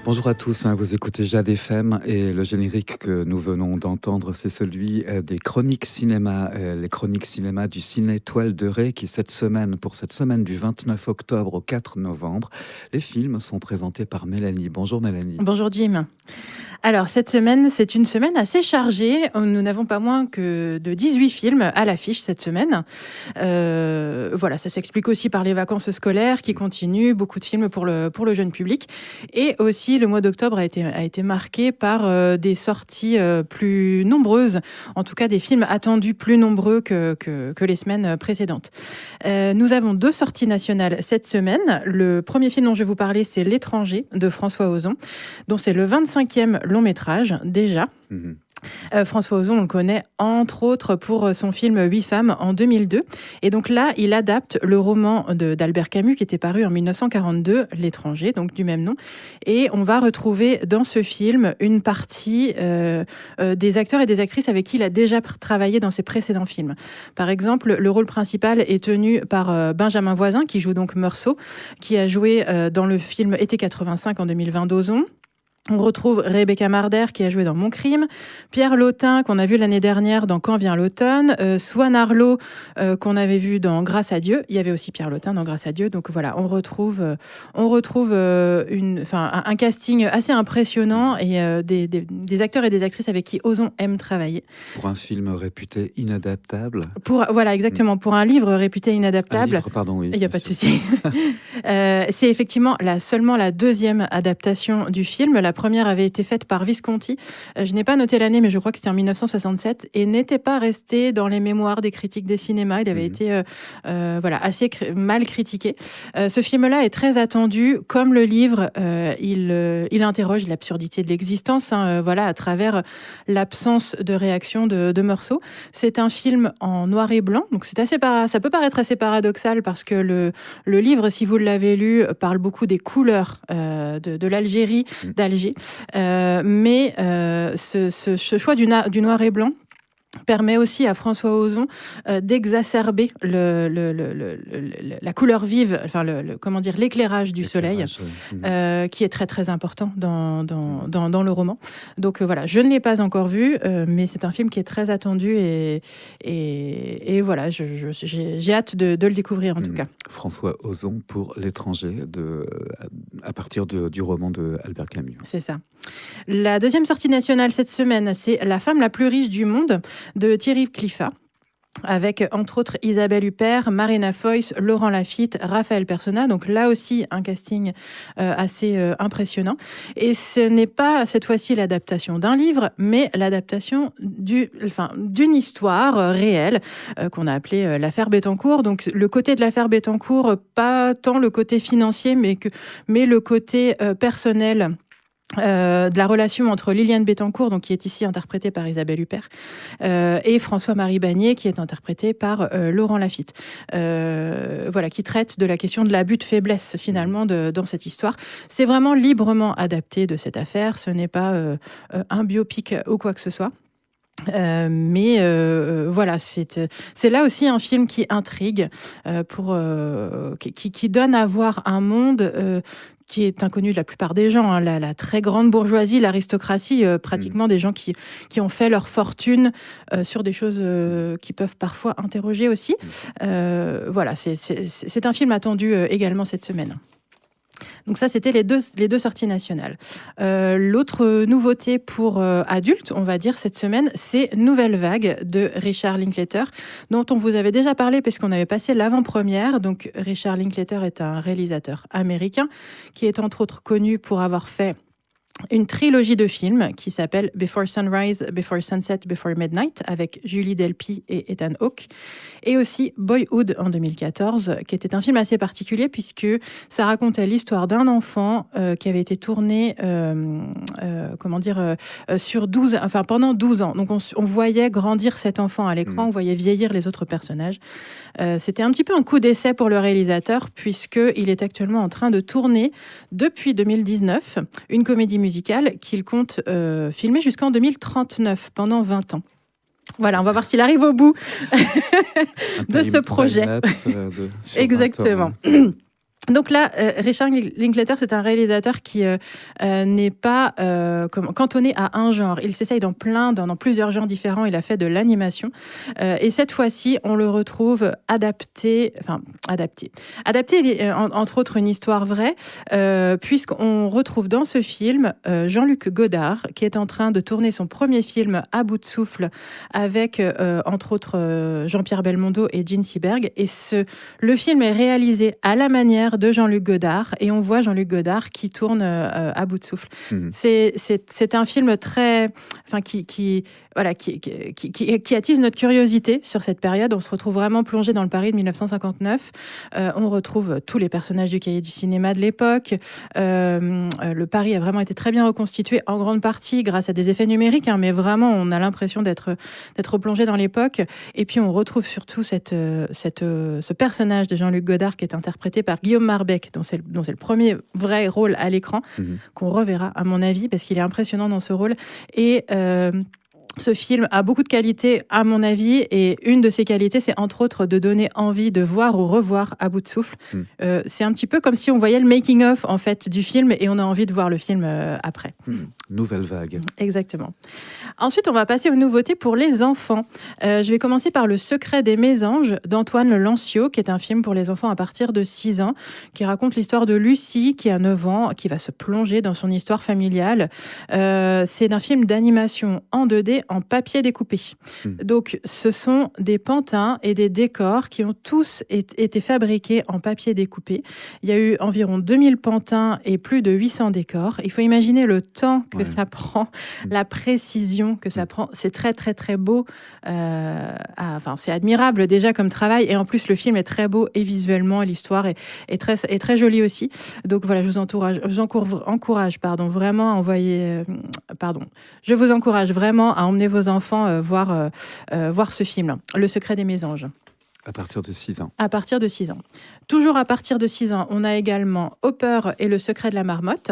Bonjour à tous, vous écoutez Jade FM et le générique que nous venons d'entendre, c'est celui des chroniques cinéma, les chroniques cinéma du Ciné Toile de Ré qui pour cette semaine du 29 octobre au 4 novembre, les films sont présentés par Mélanie. Bonjour Mélanie. Bonjour Jim. Alors, cette semaine, c'est une semaine assez chargée. Nous n'avons pas moins que de 18 films à l'affiche cette semaine. Voilà, ça s'explique aussi par les vacances scolaires qui continuent, beaucoup de films pour le jeune public. Et aussi, le mois d'octobre a été marqué par des sorties plus nombreuses, en tout cas des films attendus plus nombreux que les semaines précédentes. Nous avons 2 sorties nationales cette semaine. Le premier film dont je vais vous parler, c'est L'étranger de François Ozon, dont c'est le 25e long métrage déjà. François Ozon, on le connaît entre autres pour son film 8 femmes en 2002. Et donc là, il adapte le roman d'Albert Camus qui était paru en 1942, L'étranger, donc du même nom. Et on va retrouver dans ce film une partie des acteurs et des actrices avec qui il a déjà travaillé dans ses précédents films. Par exemple, le rôle principal est tenu par Benjamin Voisin, qui joue donc Meursault, qui a joué dans le film Été 85 en 2020 d'Ozon. On retrouve Rebecca Marder qui a joué dans Mon Crime, Pierre Lautin qu'on a vu l'année dernière dans Quand vient l'automne, Swan Arlo qu'on avait vu dans Grâce à Dieu. Il y avait aussi Pierre Lautin dans Grâce à Dieu. Donc voilà, on retrouve un casting assez impressionnant et des acteurs et des actrices avec qui Ozon aime travailler. Pour un film réputé inadaptable. Voilà, exactement. Pour un livre réputé inadaptable. Un livre, pardon, oui. Il n'y a pas de souci. C'est effectivement seulement la 2e adaptation du film. La première avait été faite par Visconti. Je n'ai pas noté l'année, mais je crois que c'était en 1967 et n'était pas resté dans les mémoires des critiques des cinémas. Il avait été assez mal critiqué. Ce film-là est très attendu. Comme le livre, il interroge l'absurdité de l'existence à travers l'absence de réaction de Meursault. C'est un film en noir et blanc, donc ça peut paraître assez paradoxal parce que le livre, si vous l'avez lu, parle beaucoup des couleurs de l'Algérie, d'Alger. Mais ce choix du noir et blanc permet aussi à François Ozon d'exacerber la couleur vive, l'éclairage du soleil, qui est très très important dans le roman. Donc voilà, je ne l'ai pas encore vu, mais c'est un film qui est très attendu et voilà, j'ai hâte de le découvrir en tout cas. François Ozon pour L'étranger, à partir du roman de Albert Camus. C'est ça. La 2e sortie nationale cette semaine, c'est La femme la plus riche du monde de Thierry Cliffat, avec entre autres Isabelle Huppert, Marina Foïs, Laurent Lafitte, Raphaël Persona. Donc là aussi, un casting assez impressionnant. Et ce n'est pas cette fois-ci l'adaptation d'un livre, mais l'adaptation d'une histoire réelle qu'on a appelée l'affaire Bettencourt. Donc le côté de l'affaire Bettencourt, pas tant le côté financier, mais le côté personnel. De la relation entre Liliane Bettencourt, donc qui est ici interprétée par Isabelle Huppert, et François-Marie Bagné, qui est interprété par Laurent Lafitte. Qui traite de la question de l'abus de faiblesse, finalement, dans cette histoire. C'est vraiment librement adapté de cette affaire. Ce n'est pas un biopic ou quoi que ce soit. C'est là aussi un film qui intrigue, qui donne à voir un monde qui est inconnu de la plupart des gens, la très grande bourgeoisie, l'aristocratie, pratiquement des gens qui ont fait leur fortune sur des choses qui peuvent parfois interroger aussi. C'est un film attendu également cette semaine. Donc ça, c'était les deux sorties nationales. L'autre nouveauté pour adultes, on va dire, cette semaine, c'est Nouvelle Vague de Richard Linklater, dont on vous avait déjà parlé puisqu'on avait passé l'avant-première. Donc Richard Linklater est un réalisateur américain qui est entre autres connu pour avoir fait une trilogie de films qui s'appelle Before Sunrise, Before Sunset, Before Midnight, avec Julie Delpy et Ethan Hawke, et aussi Boyhood en 2014, qui était un film assez particulier puisque ça racontait l'histoire d'un enfant qui avait été tourné pendant 12 ans. Donc on voyait grandir cet enfant à l'écran, on voyait vieillir les autres personnages. C'était un petit peu un coup d'essai pour le réalisateur puisqu'il est actuellement en train de tourner depuis 2019 une comédie musicale qu'il compte filmer jusqu'en 2039, pendant 20 ans. Voilà, on va voir s'il arrive au bout de ce projet. Exactement. Donc là, Richard Linklater, c'est un réalisateur qui n'est pas cantonné à un genre. Il s'essaye dans plusieurs genres différents. Il a fait de l'animation. Et cette fois-ci, on le retrouve adapté, entre autres une histoire vraie, puisqu'on retrouve dans ce film Jean-Luc Godard, qui est en train de tourner son premier film à bout de souffle avec, entre autres, Jean-Pierre Belmondo et Gene Seberg. Et le film est réalisé à la manière de Jean-Luc Godard, et on voit Jean-Luc Godard qui tourne à bout de souffle. C'est un film qui attise notre curiosité sur cette période. On se retrouve vraiment plongé dans le Paris de 1959. On retrouve tous les personnages du cahier du cinéma de l'époque. Le Paris a vraiment été très bien reconstitué, en grande partie grâce à des effets numériques, mais vraiment on a l'impression d'être plongé dans l'époque. Et puis on retrouve surtout ce personnage de Jean-Luc Godard qui est interprété par Guillaume Marbeck, dont c'est le premier vrai rôle à l'écran, qu'on reverra à mon avis, parce qu'il est impressionnant dans ce rôle. Et ce film a beaucoup de qualités, à mon avis, et une de ses qualités, c'est entre autres de donner envie de voir ou revoir à bout de souffle. C'est un petit peu comme si on voyait le making-of en fait du film, et on a envie de voir le film après. Nouvelle vague. Exactement. Ensuite, on va passer aux nouveautés pour les enfants. Je vais commencer par Le secret des mésanges d'Antoine Lancio, qui est un film pour les enfants à partir de 6 ans, qui raconte l'histoire de Lucie, qui a 9 ans, qui va se plonger dans son histoire familiale. C'est un film d'animation en 2D, en papier découpé. Donc, ce sont des pantins et des décors qui ont tous été fabriqués en papier découpé. Il y a eu environ 2000 pantins et plus de 800 décors. Il faut imaginer le temps que ça prend, la précision que ça prend. C'est très, très, très beau. C'est admirable déjà comme travail. Et en plus, le film est très beau et visuellement, l'histoire est très jolie aussi. Donc voilà, je vous encourage vraiment à envoyer... Je vous encourage vraiment à emmener vos enfants voir ce film, Le secret des mésanges. À partir de 6 ans. À partir de 6 ans. Toujours à partir de 6 ans, on a également Hopper et le secret de la marmotte,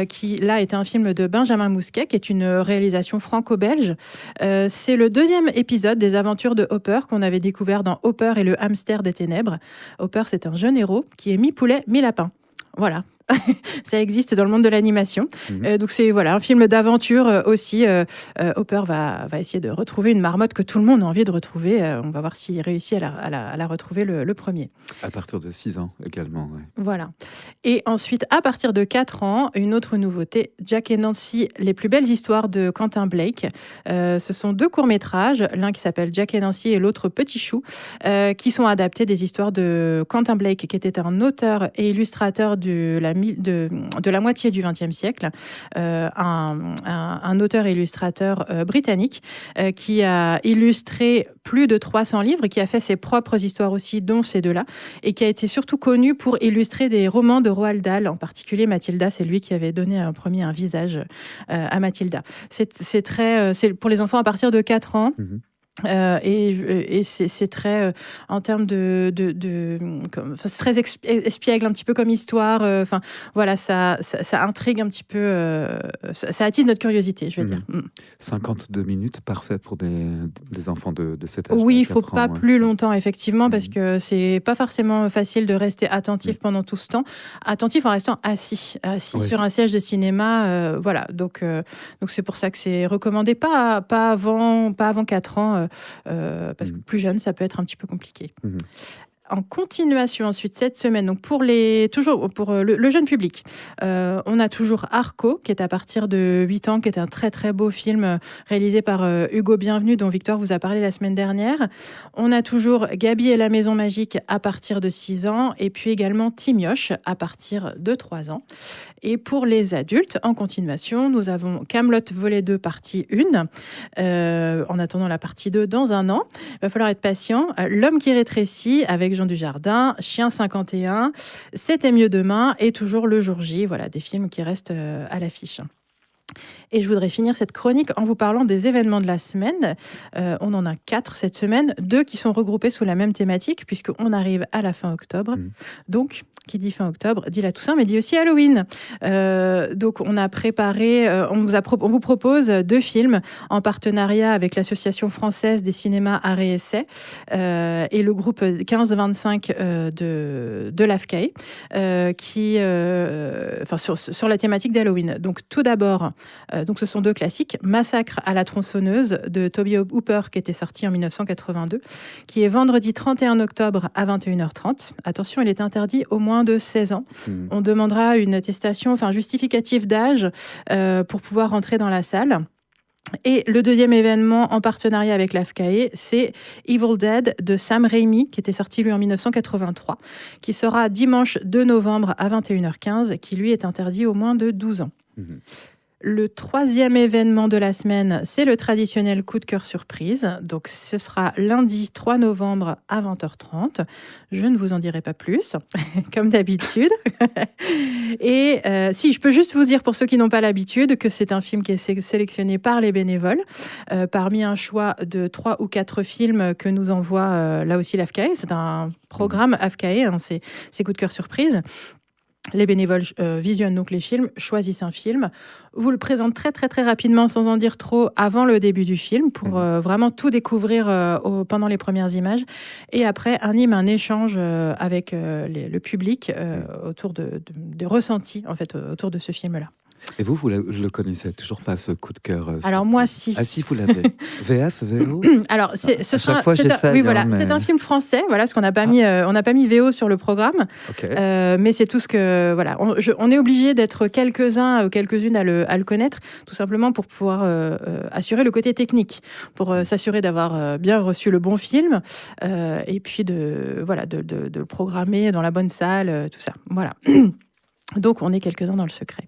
qui là est un film de Benjamin Mousquet, qui est une réalisation franco-belge. C'est le 2e épisode des aventures de Hopper qu'on avait découvert dans Hopper et le hamster des ténèbres. Hopper, c'est un jeune héros qui est mi-poulet, mi-lapin. Voilà. Ça existe dans le monde de l'animation. Donc c'est un film d'aventure aussi. Hopper va essayer de retrouver une marmotte que tout le monde a envie de retrouver. On va voir s'il réussit à la retrouver le premier. À partir de 6 ans également. Ouais. Voilà. Et ensuite, à partir de 4 ans, une autre nouveauté, Jack et Nancy, les plus belles histoires de Quentin Blake. Ce sont 2 courts-métrages, l'un qui s'appelle Jack et Nancy et l'autre Petit Chou, qui sont adaptés des histoires de Quentin Blake, qui était un auteur et illustrateur de la moitié du XXe siècle, un auteur et illustrateur britannique qui a illustré plus de 300 livres, qui a fait ses propres histoires aussi, dont ces 2-là, et qui a été surtout connu pour illustrer des romans de Roald Dahl, en particulier Mathilda. C'est lui qui avait donné un visage à Mathilda. C'est pour les enfants à partir de 4 ans. Et c'est très en termes c'est très espiègle un petit peu comme histoire. Ça intrigue un petit peu. Ça attise notre curiosité, je vais dire. 52 minutes, parfait pour des enfants de cet âge. Oui, il faut pas plus longtemps effectivement, parce que c'est pas forcément facile de rester attentif pendant tout ce temps. Attentif en restant assis sur un siège de cinéma. Donc c'est pour ça que c'est recommandé pas avant 4 ans. Parce que plus jeune, ça peut être un petit peu compliqué. En continuation ensuite cette semaine, donc toujours pour le jeune public, on a toujours Arco, qui est à partir de 8 ans, qui est un très très beau film réalisé par Hugo Bienvenu, dont Victor vous a parlé la semaine dernière. On a toujours Gabi et la maison magique à partir de 6 ans, et puis également Timioche à partir de 3 ans. Et pour les adultes, en continuation, nous avons Kaamelott volet 2 partie 1, en attendant la partie 2 dans un an. Il va falloir être patient. L'homme qui rétrécit avec Jean Dujardin, Chien 51, C'était mieux demain et toujours Le jour J. Voilà, des films qui restent à l'affiche. Et je voudrais finir cette chronique en vous parlant des événements de la semaine. On en a 4 cette semaine, 2 qui sont regroupés sous la même thématique, puisqu'on arrive à la fin octobre. Donc, qui dit fin octobre, dit la Toussaint, mais dit aussi Halloween. Donc, on a préparé, on vous propose 2 films en partenariat avec l'Association française des cinémas Art et Essai et le groupe 1525 de l'AFCAE, sur la thématique d'Halloween. Donc, tout d'abord, donc ce sont 2 classiques. Massacre à la tronçonneuse de Toby Hooper, qui était sorti en 1982, qui est vendredi 31 octobre à 21h30. Attention, il est interdit aux moins de 16 ans. On demandera une attestation, justificative d'âge pour pouvoir rentrer dans la salle. Et le deuxième événement en partenariat avec l'AFCAE, c'est Evil Dead de Sam Raimi, qui était sorti lui en 1983, qui sera dimanche 2 novembre à 21h15, qui lui est interdit aux moins de 12 ans. Le troisième événement de la semaine, c'est le traditionnel coup de cœur surprise. Donc, ce sera lundi 3 novembre à 20h30. Je ne vous en dirai pas plus, comme d'habitude. Et si, je peux juste vous dire, pour ceux qui n'ont pas l'habitude, que c'est un film qui est sélectionné par les bénévoles, parmi un choix de 3 ou 4 films que nous envoie là aussi l'AFCAE. C'est un programme AFCAE, c'est coup de cœur surprise. Les bénévoles visionnent donc les films, choisissent un film, vous le présentent très très très rapidement sans en dire trop avant le début du film pour vraiment tout découvrir pendant les premières images, et après anime un échange avec le public autour de ressentis en fait autour de ce film-là. Et vous le connaissez toujours pas, ce coup de cœur? Alors moi, si. Ah si, vous l'avez. VF, VO? Alors, chaque fois, j'essaie. Oui, voilà, c'est un film français, voilà, parce qu'on n'a pas mis, on n'a pas mis VO sur le programme. Okay. Mais c'est tout ce que, voilà, on est obligé d'être quelques-uns ou quelques-unes à le connaître, tout simplement pour pouvoir assurer le côté technique, pour s'assurer d'avoir bien reçu le bon film, et puis de le programmer dans la bonne salle, tout ça. Voilà. Donc, on est quelques-uns dans le secret.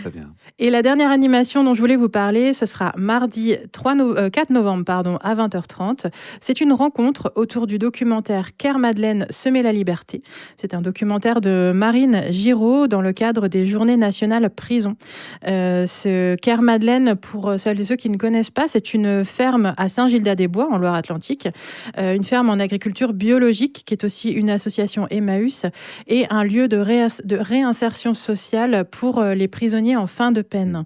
Très bien. Et la dernière animation dont je voulais vous parler, ce sera mardi 4 novembre à 20h30. C'est une rencontre autour du documentaire Kermadeleine, Semer la liberté. C'est un documentaire de Marine Giraud dans le cadre des Journées nationales prison. Ce Kermadeleine, pour celles et ceux qui ne connaissent pas, c'est une ferme à Saint-Gildas-des-Bois, en Loire-Atlantique. Une ferme en agriculture biologique, qui est aussi une association Emmaüs, et un lieu de réinsertion sociale pour les prisonniers en fin de peine.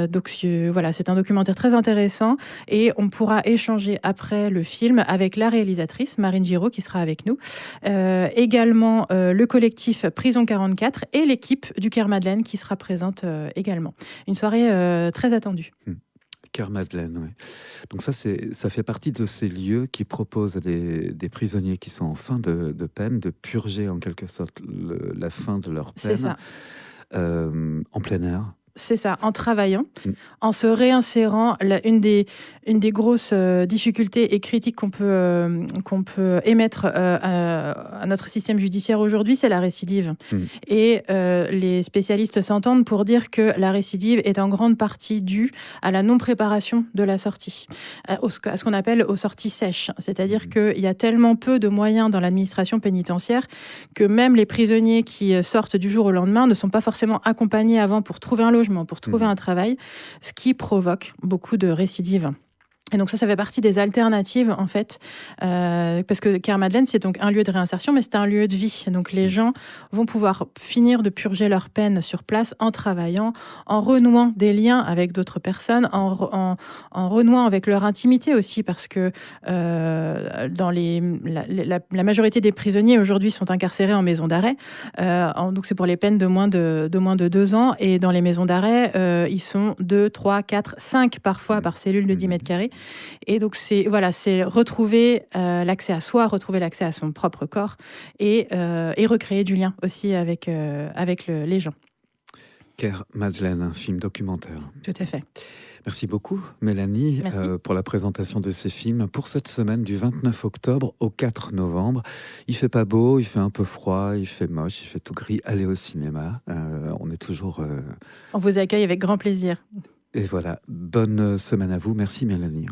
Donc voilà, c'est un documentaire très intéressant, et on pourra échanger après le film avec la réalisatrice Marine Giraud, qui sera avec nous. Également le collectif Prison 44 et l'équipe du Kermadeleine qui sera présente également. Une soirée très attendue. Kermadeleine, oui. Donc ça fait partie de ces lieux qui proposent à des prisonniers qui sont en fin de peine de purger en quelque sorte la fin de leur peine. C'est ça. En plein air. C'est ça, en travaillant, en se réinsérant. Une des grosses difficultés et critiques qu'on peut émettre à notre système judiciaire aujourd'hui, c'est la récidive. Et les spécialistes s'entendent pour dire que la récidive est en grande partie due à la non-préparation de la sortie, à ce qu'on appelle aux sorties sèches. C'est-à-dire qu'il y a tellement peu de moyens dans l'administration pénitentiaire que même les prisonniers qui sortent du jour au lendemain ne sont pas forcément accompagnés avant pour trouver un logement, pour trouver un travail, ce qui provoque beaucoup de récidives. Et donc ça fait partie des alternatives, en fait, parce que Kermadeleine, c'est donc un lieu de réinsertion, mais c'est un lieu de vie. Donc les gens vont pouvoir finir de purger leur peine sur place en travaillant, en renouant des liens avec d'autres personnes, en renouant avec leur intimité aussi, parce que dans la majorité des prisonniers aujourd'hui sont incarcérés en maison d'arrêt. Donc c'est pour les peines de moins de 2 ans. Et dans les maisons d'arrêt, ils sont 2, 3, 4, 5 parfois par cellule de 10 mètres carrés. Et donc, c'est retrouver l'accès à soi, retrouver l'accès à son propre corps et recréer du lien aussi avec les gens. Kermadeleine, un film documentaire. Tout à fait. Merci beaucoup, Mélanie, pour la présentation de ces films pour cette semaine du 29 octobre au 4 novembre. Il fait pas beau, il fait un peu froid, il fait moche, il fait tout gris. Allez au cinéma. On est toujours... On vous accueille avec grand plaisir. Et voilà, bonne semaine à vous. Merci Mélanie.